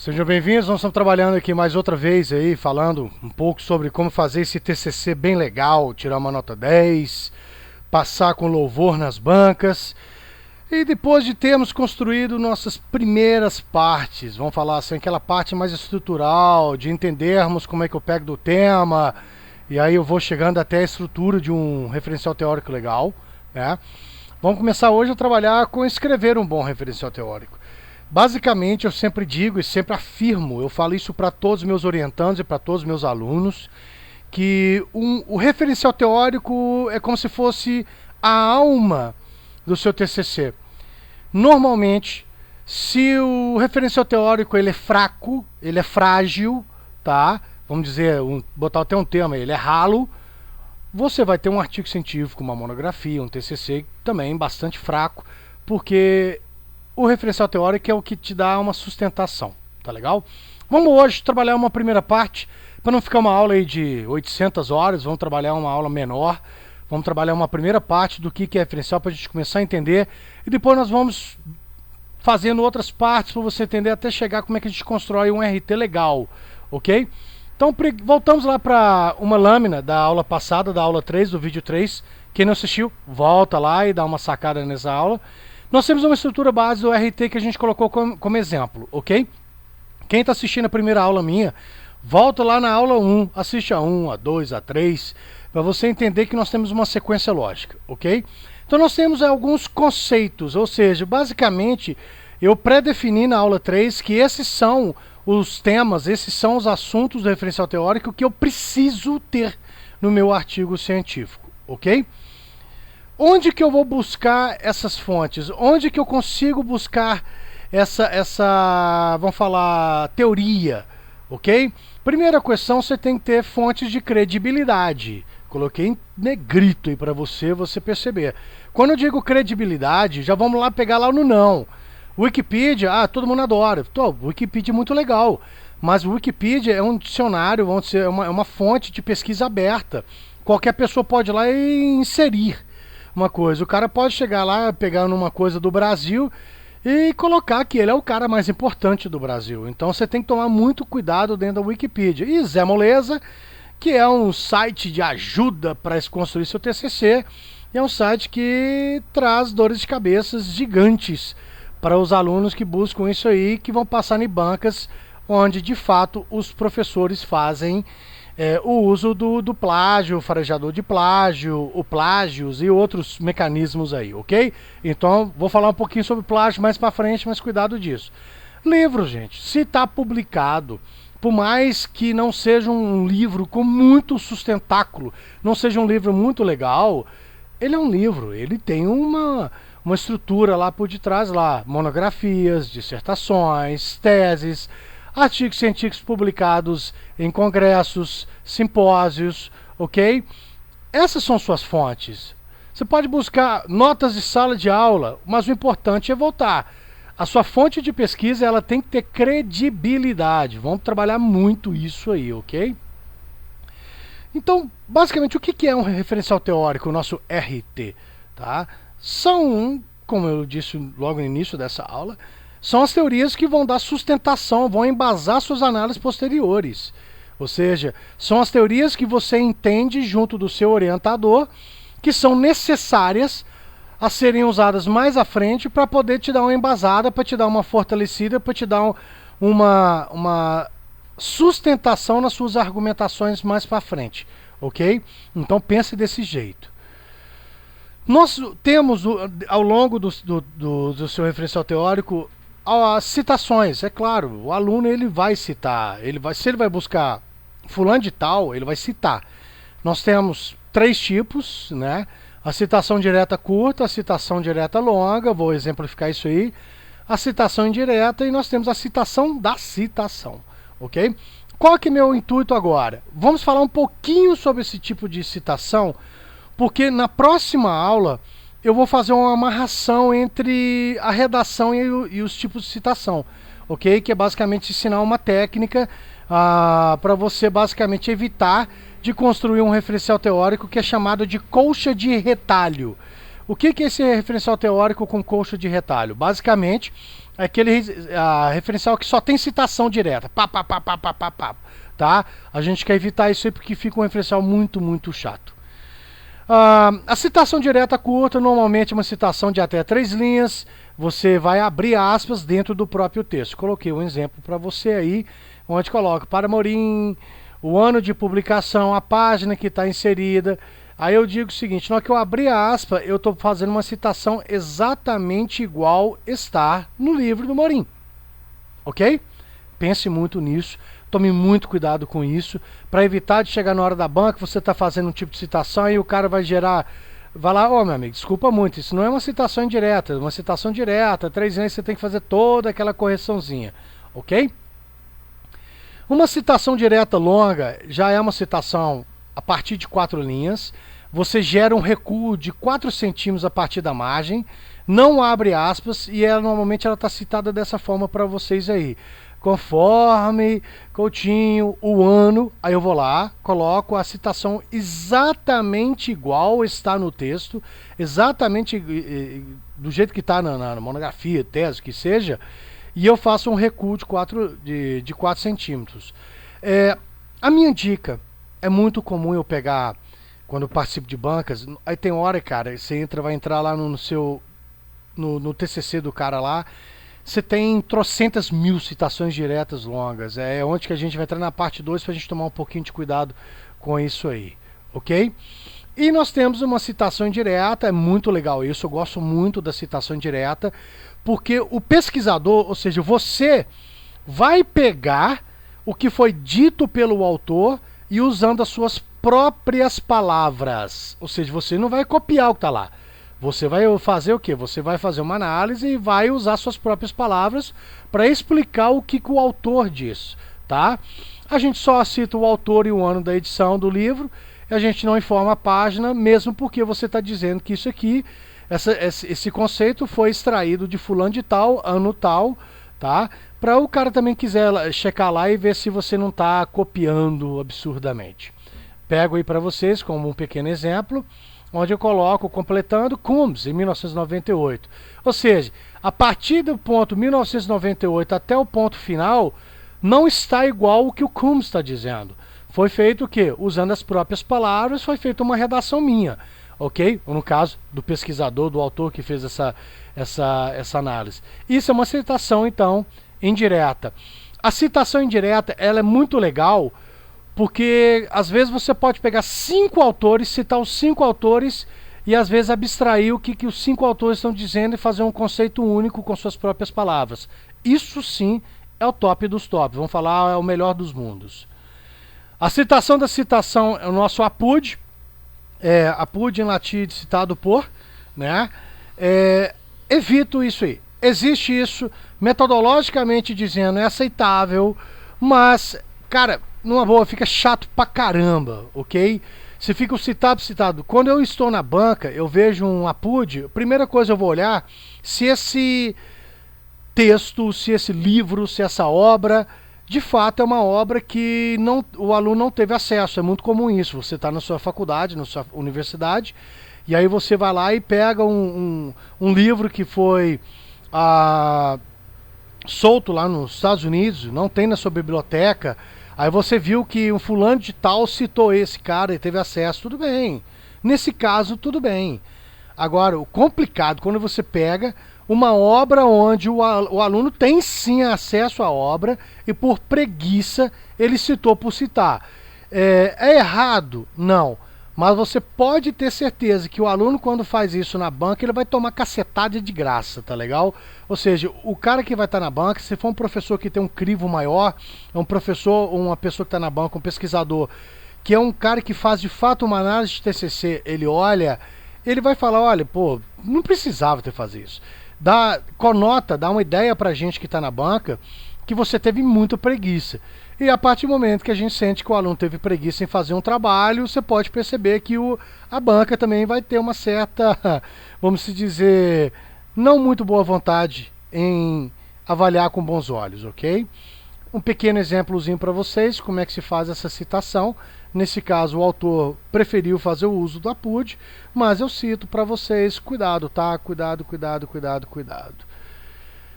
Sejam bem-vindos, nós estamos trabalhando aqui mais outra vez aí, falando um pouco sobre como fazer esse TCC bem legal, tirar uma nota 10, passar com louvor nas bancas. E depois de termos construído nossas primeiras partes, vamos falar assim, aquela parte mais estrutural, de entendermos como é que eu pego do tema, e aí eu vou chegando até a estrutura de um referencial teórico legal, né? Vamos começar hoje a trabalhar com escrever um bom referencial teórico. Basicamente, eu sempre digo e sempre afirmo, eu falo isso para todos os meus orientandos e para todos os meus alunos, que o referencial teórico é como se fosse a alma do seu TCC. Normalmente, se o referencial teórico ele é fraco, ele é frágil, tá? Vamos dizer, botar até um termo, ele é ralo, você vai ter um artigo científico, uma monografia, um TCC também bastante fraco, porque o referencial teórico é o que te dá uma sustentação, tá legal? Vamos hoje trabalhar uma primeira parte, para não ficar uma aula aí de 800 horas, vamos trabalhar uma aula menor, vamos trabalhar uma primeira parte do que é referencial para a gente começar a entender, e depois nós vamos fazendo outras partes para você entender até chegar como é que a gente constrói um RT legal, ok? Então voltamos lá para uma lâmina da aula passada, da aula 3, do vídeo 3, quem não assistiu, volta lá e dá uma sacada nessa aula. Nós temos uma estrutura base do RT que a gente colocou como exemplo, ok? Quem está assistindo a primeira aula minha, volta lá na aula 1, assiste a 1, a 2, a 3, para você entender que nós temos uma sequência lógica, ok? Então nós temos alguns conceitos, ou seja, basicamente eu pré-defini na aula 3 que esses são os temas, esses são os assuntos do referencial teórico que eu preciso ter no meu artigo científico, ok? Onde que eu vou buscar essas fontes? Onde que eu consigo buscar essa vamos falar, teoria, ok? Primeira questão, você tem que ter fontes de credibilidade. Coloquei em negrito aí para você perceber. Quando eu digo credibilidade, já vamos lá pegar lá no não. Wikipedia, todo mundo adora. Wikipedia é muito legal, mas o Wikipedia é um dicionário, vamos dizer, é uma fonte de pesquisa aberta. Qualquer pessoa pode ir lá e inserir uma coisa. O cara pode chegar lá, pegar numa coisa do Brasil e colocar que ele é o cara mais importante do Brasil. Então você tem que tomar muito cuidado dentro da Wikipedia. E Zé Moleza, que é um site de ajuda para construir seu TCC, é um site que traz dores de cabeça gigantes para os alunos que buscam isso aí, que vão passar em bancas onde de fato os professores fazem o uso do plágio, o farejador de plágio, o plágios e outros mecanismos aí, ok? Então, vou falar um pouquinho sobre plágio mais para frente, mas cuidado disso. Livro, gente, se está publicado, por mais que não seja um livro com muito sustentáculo, não seja um livro muito legal, ele é um livro, ele tem uma estrutura lá por detrás, lá, monografias, dissertações, teses, artigos científicos publicados em congressos, simpósios, ok? Essas são suas fontes. Você pode buscar notas de sala de aula, mas o importante é voltar. A sua fonte de pesquisa ela tem que ter credibilidade. Vamos trabalhar muito isso aí, ok? Então, basicamente, o que é um referencial teórico, o nosso RT? Tá? São, como eu disse logo no início dessa aula, são as teorias que vão dar sustentação, vão embasar suas análises posteriores. Ou seja, são as teorias que você entende junto do seu orientador, que são necessárias a serem usadas mais à frente para poder te dar uma embasada, para te dar uma fortalecida, para te dar uma sustentação nas suas argumentações mais para frente, ok? Então pense desse jeito. Nós temos ao longo do seu referencial teórico as citações, é claro, o aluno ele vai citar, se ele vai buscar fulano de tal, ele vai citar. Nós temos 3 tipos, né? A citação direta curta, a citação direta longa, vou exemplificar isso aí, a citação indireta e nós temos a citação da citação, ok? Qual que é meu intuito agora? Vamos falar um pouquinho sobre esse tipo de citação, porque na próxima aula eu vou fazer uma amarração entre a redação e os tipos de citação, ok? Que é basicamente ensinar uma técnica para você basicamente evitar de construir um referencial teórico que é chamado de colcha de retalho. O que é esse referencial teórico com coxa de retalho? Basicamente, é aquele referencial que só tem citação direta. Tá? A gente quer evitar isso aí porque fica um referencial muito chato. A citação direta curta, normalmente é uma citação de até 3 linhas. Você vai abrir aspas dentro do próprio texto. Coloquei um exemplo para você aí, onde coloca para Amorim, o ano de publicação, a página que está inserida. Aí eu digo o seguinte, na hora que eu abrir a aspa, eu estou fazendo uma citação exatamente igual está no livro do Amorim. Ok? Pense muito nisso. Tome muito cuidado com isso, para evitar de chegar na hora da banca, você está fazendo um tipo de citação e o cara vai lá, meu amigo, desculpa muito, isso não é uma citação indireta, é uma citação direta, 3 linhas você tem que fazer toda aquela correçãozinha, ok? Uma citação direta longa já é uma citação a partir de 4 linhas, você gera um recuo de 4 centímetros a partir da margem, não abre aspas e normalmente ela está citada dessa forma para vocês aí. Conforme Coutinho, o ano, aí eu vou lá, coloco a citação exatamente igual está no texto, exatamente do jeito que está na monografia, tese, que seja, e eu faço um recuo de 4 centímetros. A minha dica, é muito comum eu pegar, quando eu participo de bancas, aí tem hora, cara, você vai entrar lá no TCC do cara lá, você tem trocentas mil citações diretas longas. É onde que a gente vai entrar na parte 2 para a gente tomar um pouquinho de cuidado com isso aí, ok? E nós temos uma citação indireta, é muito legal isso, eu gosto muito da citação indireta, porque o pesquisador, ou seja, você vai pegar o que foi dito pelo autor e usando as suas próprias palavras, ou seja, você não vai copiar o que está lá. Você vai fazer o quê? Você vai fazer uma análise e vai usar suas próprias palavras para explicar o que o autor diz, tá? A gente só cita o autor e o ano da edição do livro, e a gente não informa a página, mesmo porque você está dizendo que isso aqui, esse conceito foi extraído de fulano de tal, ano tal, tá? Para o cara também quiser checar lá e ver se você não está copiando absurdamente. Pego aí para vocês como um pequeno exemplo, onde eu coloco completando Coombs em 1998. Ou seja, a partir do ponto 1998 até o ponto final, não está igual o que o Coombs está dizendo. Foi feito o quê? Usando as próprias palavras, foi feita uma redação minha, ok? Ou no caso do pesquisador, do autor que fez essa análise. Isso é uma citação, então, indireta. A citação indireta, ela é muito legal, porque às vezes você pode pegar 5 autores, citar os 5 autores e às vezes abstrair o que os 5 autores estão dizendo e fazer um conceito único com suas próprias palavras. Isso sim é o top dos tops, vamos falar, é o melhor dos mundos. A citação da citação é o nosso apud, apud em latim citado por, né? Evito isso aí. Existe isso, metodologicamente dizendo, é aceitável, mas, cara, numa boa, fica chato pra caramba, ok? Se fica o citado. Quando eu estou na banca, eu vejo um apud, a primeira coisa eu vou olhar se esse texto, se esse livro, se essa obra, de fato é uma obra que o aluno não teve acesso. É muito comum isso, você está na sua faculdade, na sua universidade, e aí você vai lá e pega um livro que foi solto lá nos Estados Unidos, não tem na sua biblioteca. Aí você viu que um fulano de tal citou esse cara e teve acesso, tudo bem. Nesse caso, tudo bem. Agora, o complicado, quando você pega uma obra onde o aluno tem sim acesso à obra e por preguiça ele citou por citar. É errado? Não. Mas você pode ter certeza que o aluno, quando faz isso na banca, ele vai tomar cacetada de graça, tá legal? Ou seja, o cara que vai estar na banca, se for um professor que tem um crivo maior, é um professor ou uma pessoa que está na banca, um pesquisador, que é um cara que faz de fato uma análise de TCC, ele olha, ele vai falar, olha, pô, não precisava ter fazer isso. Conota, dá uma ideia pra gente que está na banca, que você teve muita preguiça. E a partir do momento que a gente sente que o aluno teve preguiça em fazer um trabalho, você pode perceber que a banca também vai ter uma certa, vamos dizer, não muito boa vontade em avaliar com bons olhos, ok? um pequeno exemplozinho para vocês, como é que se faz essa citação. Nesse caso, o autor preferiu fazer o uso do APUD, mas eu cito para vocês, cuidado, tá? Cuidado, cuidado, cuidado, cuidado.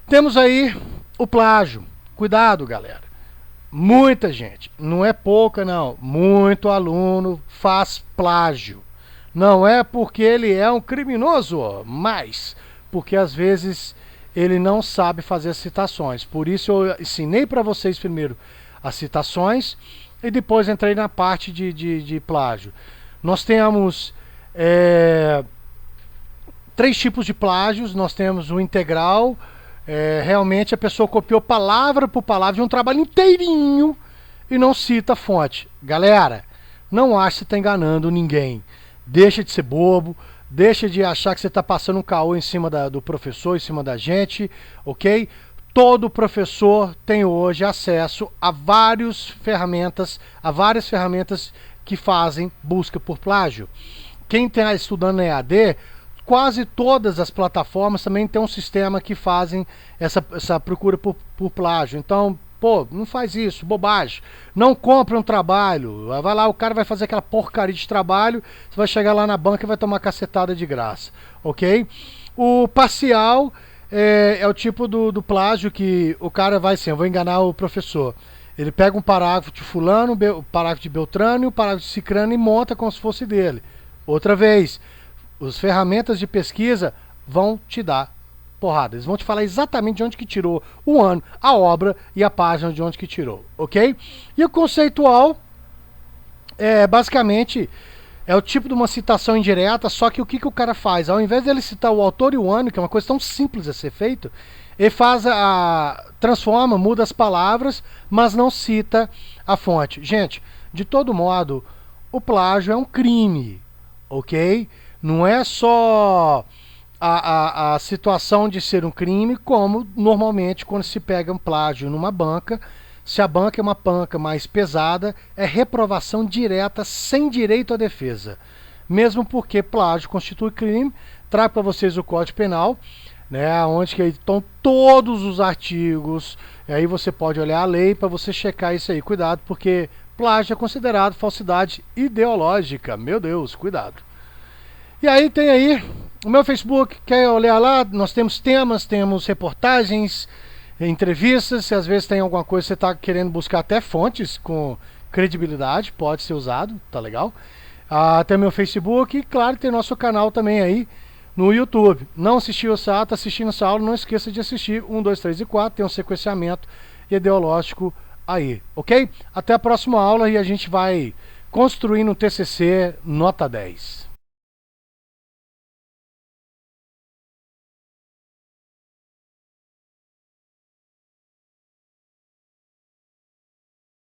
Temos aí o plágio. Cuidado, galera. Muita gente, não é pouca não, muito aluno faz plágio. Não é porque ele é um criminoso, mas porque às vezes ele não sabe fazer as citações. Por isso eu ensinei para vocês primeiro as citações e depois entrei na parte de plágio. Nós temos 3 tipos de plágios. Nós temos o integral. Realmente a pessoa copiou palavra por palavra de um trabalho inteirinho e não cita a fonte. Galera, não acha que você está enganando ninguém. Deixa de ser bobo. Deixa de achar que você está passando um caô em cima do professor, em cima da gente, ok? Todo professor tem hoje acesso a várias ferramentas que fazem busca por plágio. Quem está estudando na EAD, quase todas as plataformas também tem um sistema que fazem essa procura por plágio. Então, pô, não faz isso, bobagem. Não compra um trabalho. Vai lá, o cara vai fazer aquela porcaria de trabalho, você vai chegar lá na banca e vai tomar cacetada de graça, ok? O parcial é o tipo do plágio que o cara vai assim, eu vou enganar o professor. Ele pega um parágrafo de fulano, o parágrafo de Beltrano e o parágrafo de Cicrano e monta como se fosse dele. Outra vez, as ferramentas de pesquisa vão te dar porrada. Eles vão te falar exatamente de onde que tirou o ano, a obra e a página de onde que tirou, ok? E o conceitual basicamente é o tipo de uma citação indireta, só que o que o cara faz? Ao invés dele citar o autor e o ano, que é uma coisa tão simples a ser feito, ele faz transforma, muda as palavras, mas não cita a fonte. Gente, de todo modo, o plágio é um crime, ok? Não é só a situação de ser um crime, como normalmente quando se pega um plágio numa banca, se a banca é uma banca mais pesada, é reprovação direta, sem direito à defesa. Mesmo porque plágio constitui crime. Trago para vocês o Código Penal, né, onde que estão todos os artigos, e aí você pode olhar a lei para você checar isso aí. Cuidado, porque plágio é considerado falsidade ideológica. Meu Deus, cuidado. E aí tem aí o meu Facebook, quer olhar lá, nós temos temas, temos reportagens, entrevistas, se às vezes tem alguma coisa que você está querendo buscar até fontes com credibilidade, pode ser usado, tá legal? Tem meu Facebook e claro, tem nosso canal também aí no YouTube. Não assistiu essa aula, está assistindo essa aula, não esqueça de assistir 1, 2, 3 e 4, tem um sequenciamento ideológico aí, ok? Até a próxima aula e a gente vai construindo um TCC nota 10.